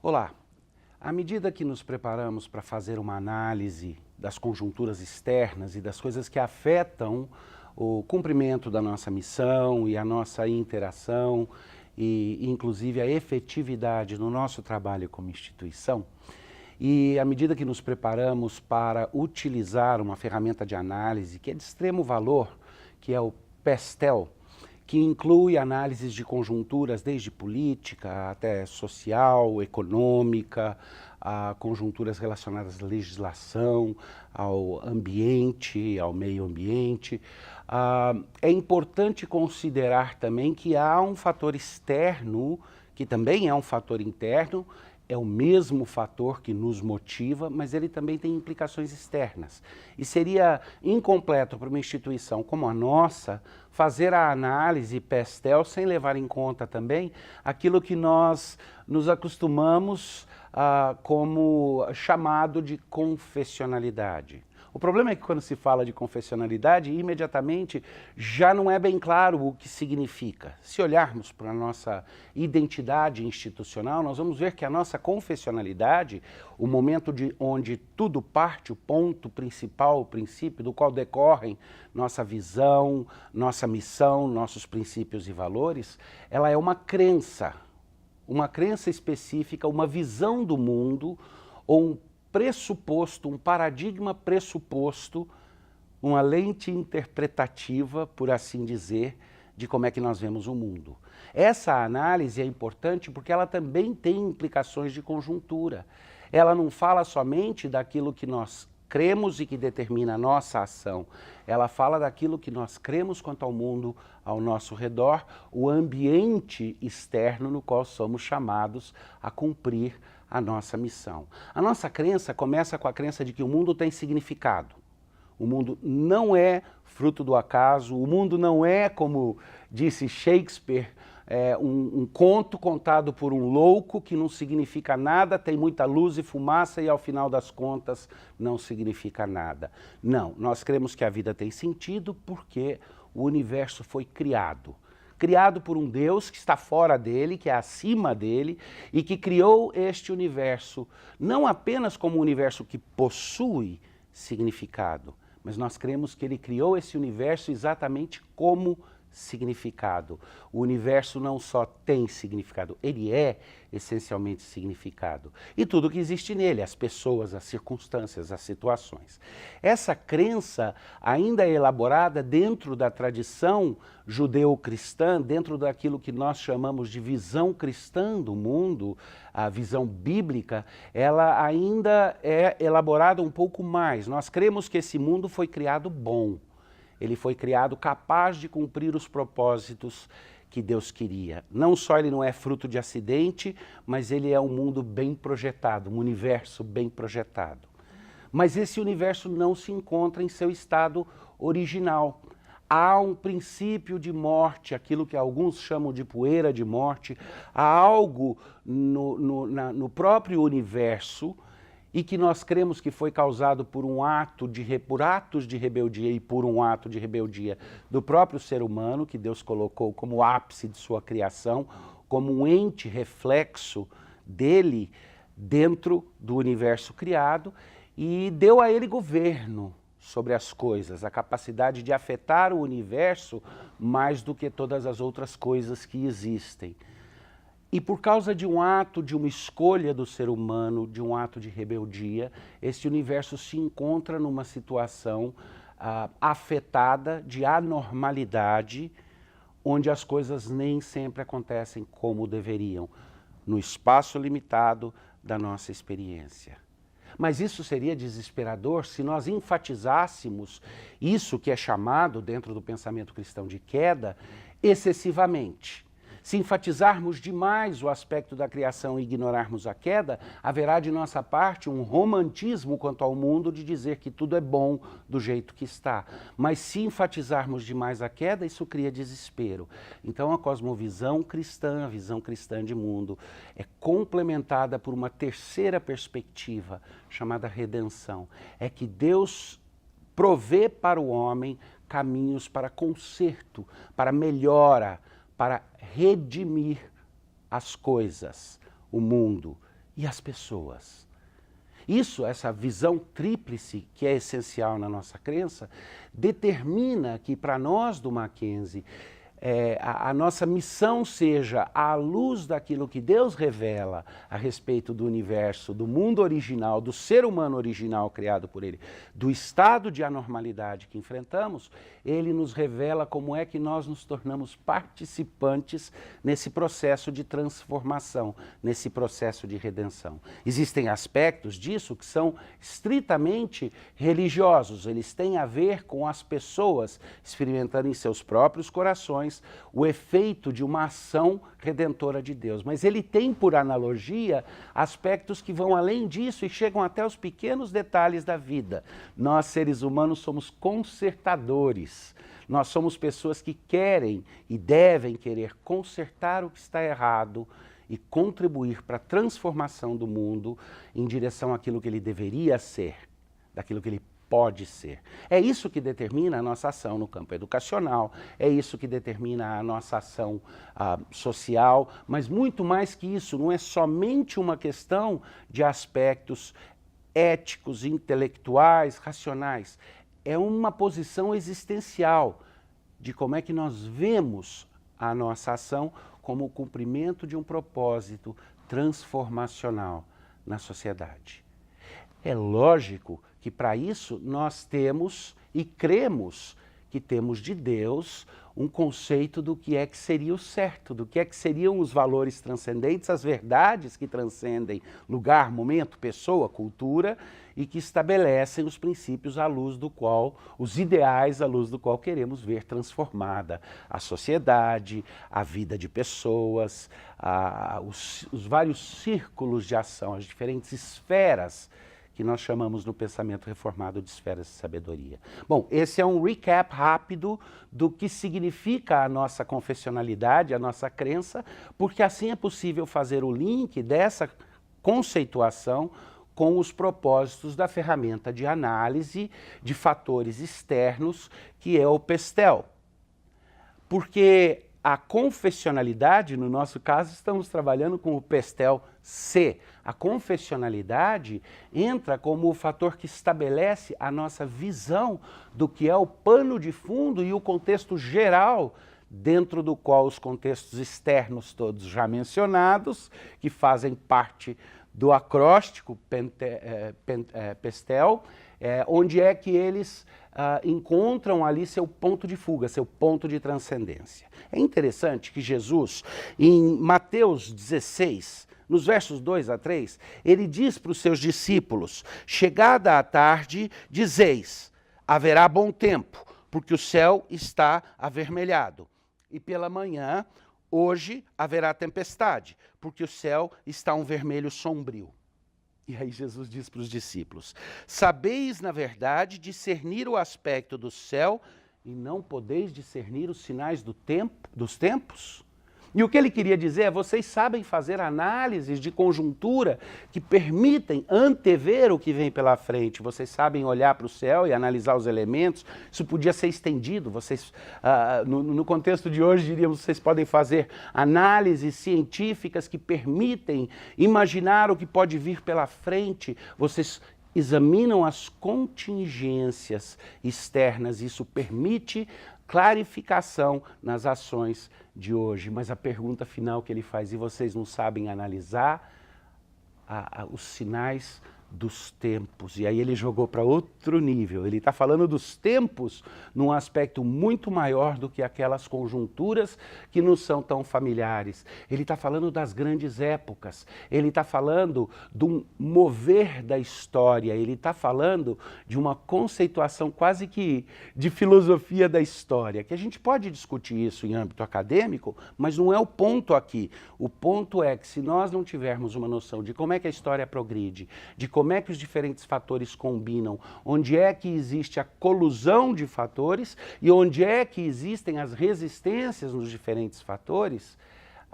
Olá! À medida que nos preparamos para fazer uma análise das conjunturas externas e das coisas que afetam o cumprimento da nossa missão e a nossa interação e, inclusive, a efetividade no nosso trabalho como instituição, e à medida que nos preparamos para utilizar uma ferramenta de análise que é de extremo valor, que é o PESTEL, que inclui análises de conjunturas desde política até social, econômica, a conjunturas relacionadas à legislação, ao ambiente, ao meio ambiente. É importante considerar também que há um fator externo, que também é um fator interno, é o mesmo fator que nos motiva, mas ele também tem implicações externas. E seria incompleto para uma instituição como a nossa fazer a análise PESTEL sem levar em conta também aquilo que nós nos acostumamos como chamado de confessionalidade. O problema é que quando se fala de confessionalidade, imediatamente já não é bem claro o que significa. Se olharmos para a nossa identidade institucional, nós vamos ver que a nossa confessionalidade, o momento onde tudo parte, o ponto principal, o princípio do qual decorrem nossa visão, nossa missão, nossos princípios e valores, ela é uma crença específica, uma visão do mundo ou um pressuposto, um paradigma pressuposto, uma lente interpretativa, por assim dizer, de como é que nós vemos o mundo. Essa análise é importante porque ela também tem implicações de conjuntura. Ela não fala somente daquilo que nós cremos e que determina a nossa ação. Ela fala daquilo que nós cremos quanto ao mundo ao nosso redor, o ambiente externo no qual somos chamados a cumprir a nossa missão. A nossa crença começa com a crença de que o mundo tem significado. O mundo não é fruto do acaso, o mundo não é, como disse Shakespeare, um conto contado por um louco que não significa nada, tem muita luz e fumaça e ao final das contas não significa nada. Não, nós cremos que a vida tem sentido porque o universo foi criado. Criado por um Deus que está fora dele, que é acima dele, e que criou este universo não apenas como um universo que possui significado, mas nós cremos que ele criou esse universo exatamente como significado. O universo não só tem significado, ele é essencialmente significado. E tudo que existe nele, as pessoas, as circunstâncias, as situações. Essa crença ainda é elaborada dentro da tradição judeu-cristã, dentro daquilo que nós chamamos de visão cristã do mundo, a visão bíblica, ela ainda é elaborada um pouco mais. Nós cremos que esse mundo foi criado bom. Ele foi criado capaz de cumprir os propósitos que Deus queria. Não só ele não é fruto de acidente, mas ele é um mundo bem projetado, um universo bem projetado. Mas esse universo não se encontra em seu estado original. Há um princípio de morte, aquilo que alguns chamam de poeira de morte, há algo no próprio universo e que nós cremos que foi causado por atos de rebeldia e por um ato de rebeldia do próprio ser humano, que Deus colocou como ápice de sua criação, como um ente reflexo dele dentro do universo criado, e deu a ele governo sobre as coisas, a capacidade de afetar o universo mais do que todas as outras coisas que existem. E por causa de um ato, de uma escolha do ser humano, de um ato de rebeldia, esse universo se encontra numa situação afetada de anormalidade, onde as coisas nem sempre acontecem como deveriam, no espaço limitado da nossa experiência. Mas isso seria desesperador se nós enfatizássemos isso que é chamado, dentro do pensamento cristão, de queda, excessivamente. Se enfatizarmos demais o aspecto da criação e ignorarmos a queda, haverá de nossa parte um romantismo quanto ao mundo de dizer que tudo é bom do jeito que está. Mas se enfatizarmos demais a queda, isso cria desespero. Então a cosmovisão cristã, a visão cristã de mundo, é complementada por uma terceira perspectiva, chamada redenção. É que Deus provê para o homem caminhos para conserto, para melhora, para redimir as coisas, o mundo e as pessoas. Isso, essa visão tríplice, que é essencial na nossa crença, determina que para nós do Mackenzie, a nossa missão seja, à luz daquilo que Deus revela a respeito do universo, do mundo original, do ser humano original criado por Ele, do estado de anormalidade que enfrentamos, Ele nos revela como é que nós nos tornamos participantes nesse processo de transformação, nesse processo de redenção. Existem aspectos disso que são estritamente religiosos, eles têm a ver com as pessoas experimentando em seus próprios corações o efeito de uma ação redentora de Deus. Mas ele tem, por analogia, aspectos que vão além disso e chegam até os pequenos detalhes da vida. Nós, seres humanos, somos consertadores. Nós somos pessoas que querem e devem querer consertar o que está errado e contribuir para a transformação do mundo em direção àquilo que ele deveria ser, daquilo que ele pode ser. É isso que determina a nossa ação no campo educacional, é isso que determina a nossa ação social, mas muito mais que isso, não é somente uma questão de aspectos éticos, intelectuais, racionais, é uma posição existencial de como é que nós vemos a nossa ação como o cumprimento de um propósito transformacional na sociedade. É lógico que para isso nós temos e cremos que temos de Deus um conceito do que é que seria o certo, do que é que seriam os valores transcendentes, as verdades que transcendem lugar, momento, pessoa, cultura e que estabelecem os princípios à luz do qual, os ideais à luz do qual queremos ver transformada a sociedade, a vida de pessoas, os vários círculos de ação, as diferentes esferas que nós chamamos no pensamento reformado de esferas de sabedoria. Bom, esse é um recap rápido do que significa a nossa confessionalidade, a nossa crença, porque assim é possível fazer o link dessa conceituação com os propósitos da ferramenta de análise de fatores externos, que é o PESTEL. Porque a confessionalidade, no nosso caso, estamos trabalhando com o PESTEL-C. A confessionalidade entra como o fator que estabelece a nossa visão do que é o pano de fundo e o contexto geral, dentro do qual os contextos externos todos já mencionados, que fazem parte do acróstico PESTEL, onde é que eles encontram ali seu ponto de fuga, seu ponto de transcendência. É interessante que Jesus, em Mateus 16, nos versos 2 a 3, ele diz para os seus discípulos, chegada a tarde, dizeis, haverá bom tempo, porque o céu está avermelhado. E pela manhã, hoje, haverá tempestade, porque o céu está um vermelho sombrio. E aí Jesus diz para os discípulos, sabeis, na verdade, discernir o aspecto do céu e não podeis discernir os sinais dos tempos? E o que ele queria dizer é, vocês sabem fazer análises de conjuntura que permitem antever o que vem pela frente, vocês sabem olhar para o céu e analisar os elementos, isso podia ser estendido, vocês, no contexto de hoje, diríamos, vocês podem fazer análises científicas que permitem imaginar o que pode vir pela frente, vocês examinam as contingências externas, isso permite clarificação nas ações de hoje. Mas a pergunta final que ele faz, e vocês não sabem analisar os sinais dos tempos? E aí ele jogou para outro nível, ele está falando dos tempos num aspecto muito maior do que aquelas conjunturas que nos são tão familiares. Ele está falando das grandes épocas, ele está falando de um mover da história, ele está falando de uma conceituação quase que de filosofia da história, que a gente pode discutir isso em âmbito acadêmico, mas não é o ponto aqui. O ponto é que se nós não tivermos uma noção de como é que a história progride, de como é que os diferentes fatores combinam, onde é que existe a colusão de fatores e onde é que existem as resistências nos diferentes fatores,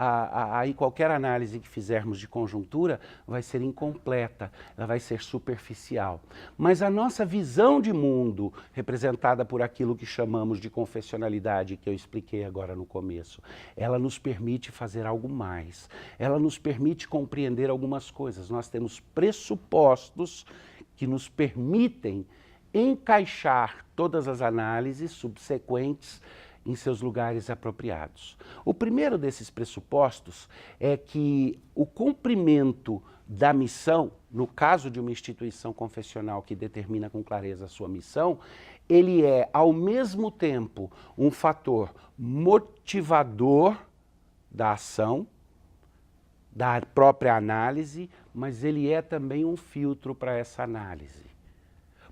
aí qualquer análise que fizermos de conjuntura vai ser incompleta, ela vai ser superficial. Mas a nossa visão de mundo, representada por aquilo que chamamos de confessionalidade, que eu expliquei agora no começo, ela nos permite fazer algo mais. Ela nos permite compreender algumas coisas. Nós temos pressupostos que nos permitem encaixar todas as análises subsequentes em seus lugares apropriados. O primeiro desses pressupostos é que o cumprimento da missão, no caso de uma instituição confessional que determina com clareza a sua missão, ele é, ao mesmo tempo, um fator motivador da ação, da própria análise, mas ele é também um filtro para essa análise.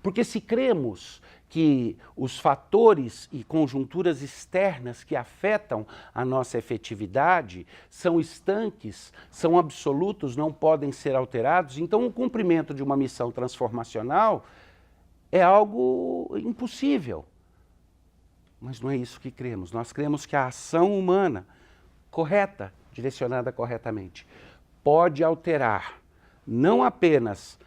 Porque se cremos que os fatores e conjunturas externas que afetam a nossa efetividade são estanques, são absolutos, não podem ser alterados, então o cumprimento de uma missão transformacional é algo impossível. Mas não é isso que cremos. Nós cremos que a ação humana, correta, direcionada corretamente, pode alterar, não apenas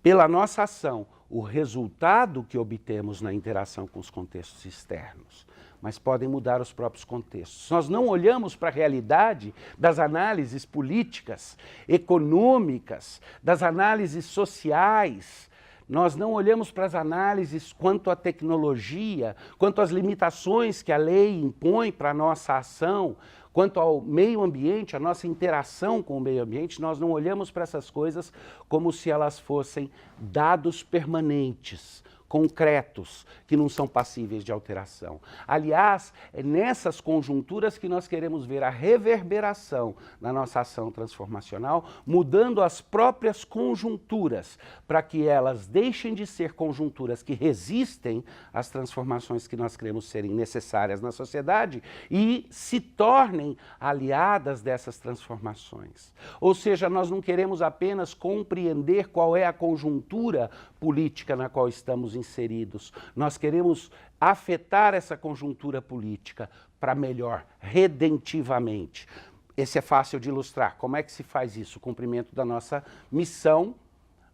pela nossa ação, o resultado que obtemos na interação com os contextos externos, mas podem mudar os próprios contextos. Nós não olhamos para a realidade das análises políticas, econômicas, das análises sociais. Nós não olhamos para as análises quanto à tecnologia, quanto às limitações que a lei impõe para a nossa ação, quanto ao meio ambiente, a nossa interação com o meio ambiente. Nós não olhamos para essas coisas como se elas fossem dados permanentes, concretos, que não são passíveis de alteração. Aliás, é nessas conjunturas que nós queremos ver a reverberação na nossa ação transformacional, mudando as próprias conjunturas, para que elas deixem de ser conjunturas que resistem às transformações que nós queremos serem necessárias na sociedade e se tornem aliadas dessas transformações. Ou seja, nós não queremos apenas compreender qual é a conjuntura política na qual estamos inseridos. Nós queremos afetar essa conjuntura política para melhor, redentivamente. Esse é fácil de ilustrar. Como é que se faz isso? O cumprimento da nossa missão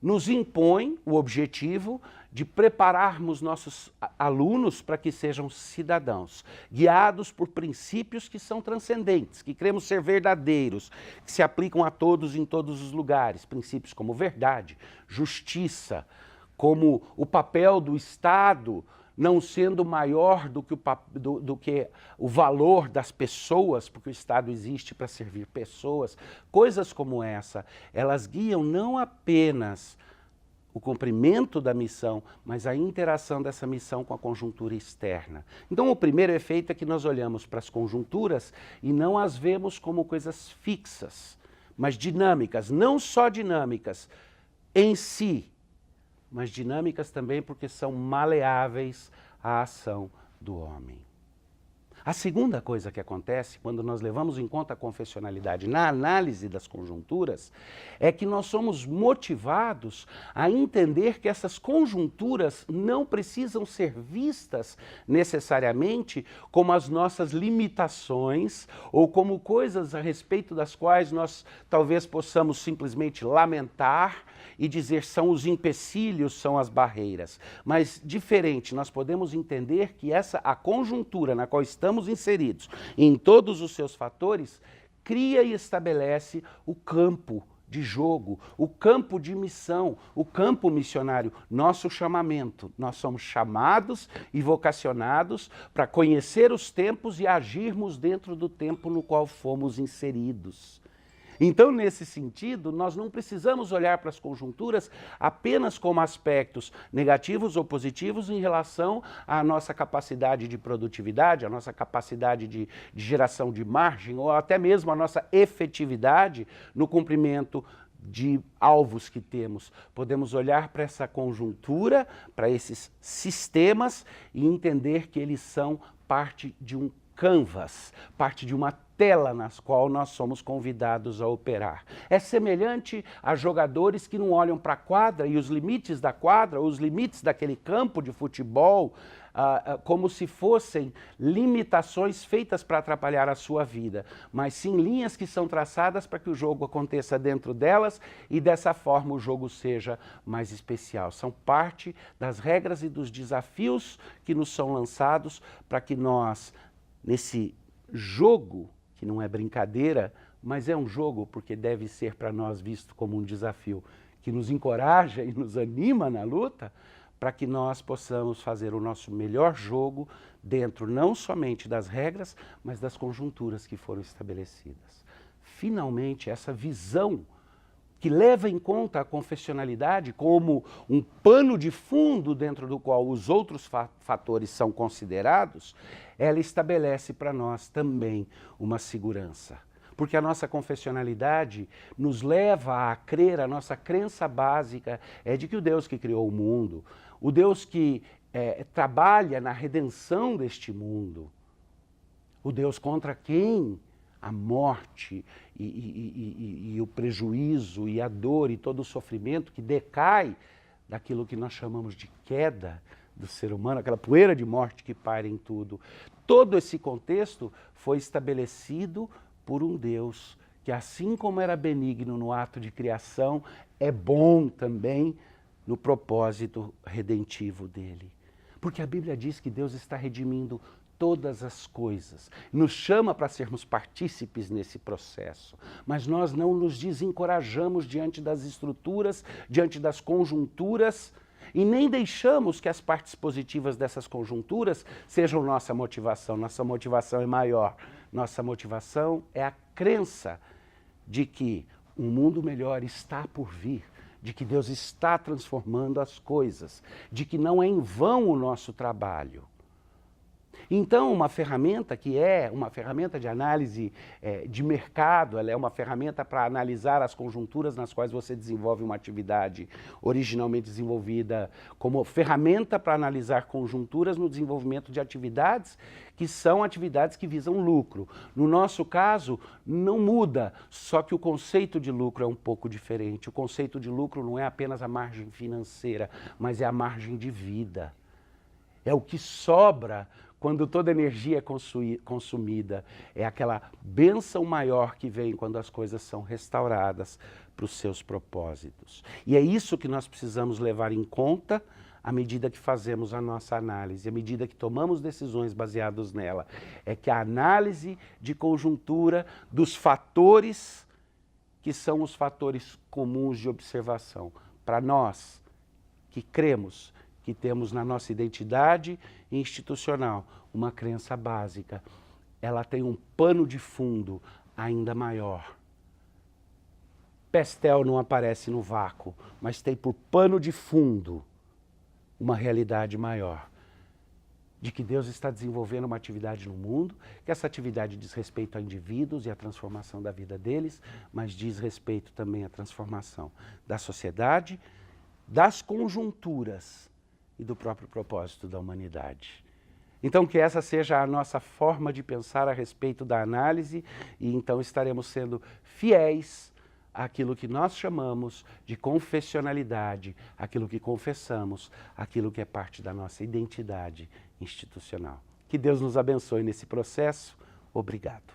nos impõe o objetivo de prepararmos nossos alunos para que sejam cidadãos, guiados por princípios que são transcendentes, que cremos ser verdadeiros, que se aplicam a todos em todos os lugares, princípios como verdade, justiça, como o papel do Estado não sendo maior do que o valor das pessoas, porque o Estado existe para servir pessoas. Coisas como essa, elas guiam não apenas o cumprimento da missão, mas a interação dessa missão com a conjuntura externa. Então, o primeiro efeito é que nós olhamos para as conjunturas e não as vemos como coisas fixas, mas dinâmicas, não só dinâmicas em si, mas dinâmicas também porque são maleáveis à ação do homem. A segunda coisa que acontece quando nós levamos em conta a confessionalidade na análise das conjunturas é que nós somos motivados a entender que essas conjunturas não precisam ser vistas necessariamente como as nossas limitações ou como coisas a respeito das quais nós talvez possamos simplesmente lamentar e dizer são os empecilhos, são as barreiras. Mas, diferente, nós podemos entender que a conjuntura na qual estamos inseridos, em todos os seus fatores, cria e estabelece o campo de jogo, o campo de missão, o campo missionário, nosso chamamento. Nós somos chamados e vocacionados para conhecer os tempos e agirmos dentro do tempo no qual fomos inseridos. Então, nesse sentido, nós não precisamos olhar para as conjunturas apenas como aspectos negativos ou positivos em relação à nossa capacidade de produtividade, à nossa capacidade de geração de margem ou até mesmo a nossa efetividade no cumprimento de alvos que temos. Podemos olhar para essa conjuntura, para esses sistemas e entender que eles são parte de um canvas, parte de uma tela nas qual nós somos convidados a operar. É semelhante a jogadores que não olham para a quadra e os limites da quadra, os limites daquele campo de futebol, como se fossem limitações feitas para atrapalhar a sua vida, mas sim linhas que são traçadas para que o jogo aconteça dentro delas e dessa forma o jogo seja mais especial. São parte das regras e dos desafios que nos são lançados para que nós, nesse jogo, que não é brincadeira, mas é um jogo porque deve ser para nós visto como um desafio, que nos encoraja e nos anima na luta, para que nós possamos fazer o nosso melhor jogo dentro não somente das regras, mas das conjunturas que foram estabelecidas. Finalmente, essa visão que leva em conta a confessionalidade como um pano de fundo dentro do qual os outros fatores são considerados, ela estabelece para nós também uma segurança. Porque a nossa confessionalidade nos leva a crer, a nossa crença básica é de que o Deus que criou o mundo, o Deus que trabalha na redenção deste mundo, o Deus contra quem a morte e o prejuízo e a dor e todo o sofrimento que decai daquilo que nós chamamos de queda do ser humano, aquela poeira de morte que paira em tudo. Todo esse contexto foi estabelecido por um Deus que, assim como era benigno no ato de criação, é bom também no propósito redentivo dele. Porque a Bíblia diz que Deus está redimindo todas as coisas, nos chama para sermos partícipes nesse processo, mas nós não nos desencorajamos diante das estruturas, diante das conjunturas, e nem deixamos que as partes positivas dessas conjunturas sejam nossa motivação. Nossa motivação é maior. Nossa motivação é a crença de que um mundo melhor está por vir, de que Deus está transformando as coisas, de que não é em vão o nosso trabalho. Então, uma ferramenta que é uma ferramenta de análise de mercado, ela é uma ferramenta para analisar as conjunturas nas quais você desenvolve uma atividade originalmente desenvolvida como ferramenta para analisar conjunturas no desenvolvimento de atividades que são atividades que visam lucro. No nosso caso, não muda, só que o conceito de lucro é um pouco diferente. O conceito de lucro não é apenas a margem financeira, mas é a margem de vida. É o que sobra quando toda energia é consumida, é aquela bênção maior que vem quando as coisas são restauradas para os seus propósitos. E é isso que nós precisamos levar em conta à medida que fazemos a nossa análise, à medida que tomamos decisões baseadas nela. É que a análise de conjuntura dos fatores que são os fatores comuns de observação. Para nós que cremos, que temos na nossa identidade institucional uma crença básica, ela tem um pano de fundo ainda maior. Pestel não aparece no vácuo, mas tem por pano de fundo uma realidade maior, de que Deus está desenvolvendo uma atividade no mundo, que essa atividade diz respeito a indivíduos e a transformação da vida deles, mas diz respeito também à transformação da sociedade, das conjunturas e do próprio propósito da humanidade. Então, que essa seja a nossa forma de pensar a respeito da análise, e então estaremos sendo fiéis àquilo que nós chamamos de confessionalidade, aquilo que confessamos, aquilo que é parte da nossa identidade institucional. Que Deus nos abençoe nesse processo. Obrigado.